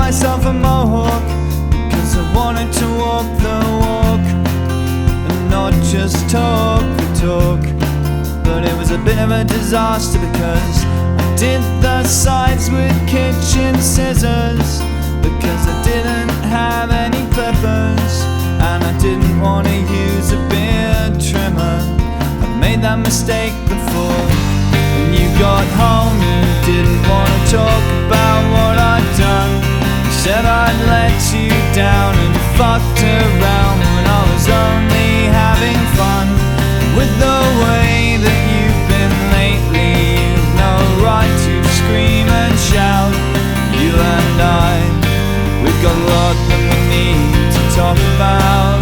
myself a mohawk because I wanted to walk the walk and not just talk the talk. But it was a bit of a disaster because I did the sides with kitchen scissors, because I didn't have any clippers and I didn't want to use a beard trimmer. I've made that mistake before. When you got home you didn't want to talk about what I'd done. You said I'd let you down and fucked around when I was only having fun. With the way that you've been lately, you've no right to scream and shout. You and I, we've got a lot that we need to talk about.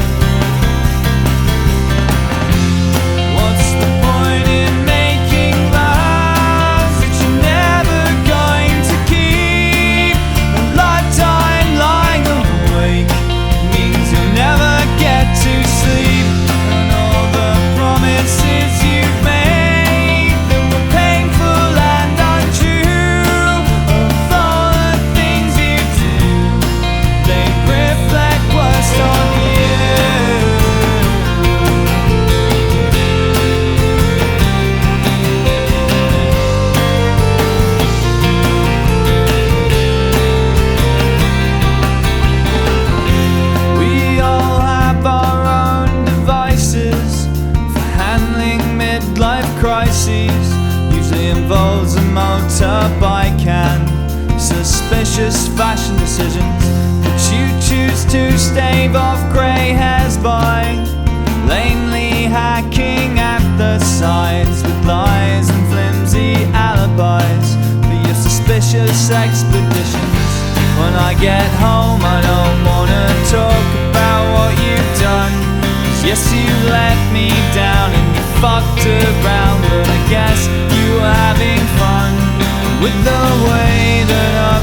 What's the point in making vows that you're never going to keep? A lifetime lying awake means you'll never get to sleep. And all the promises you've made that were painful and untrue, of all the things you do, they reflect worst on you. We all have our own devices for handling midlife crises. Usually involves a motorbike and suspicious fashion decisions that you choose to stave off grey hairs by lamely hacking at the sides with lies and flimsy alibis for your suspicious expeditions. When I get home I don't wanna talk about what you've done, 'cause yes, you let me down and you fucked around, but I guess you were having fun with the way that I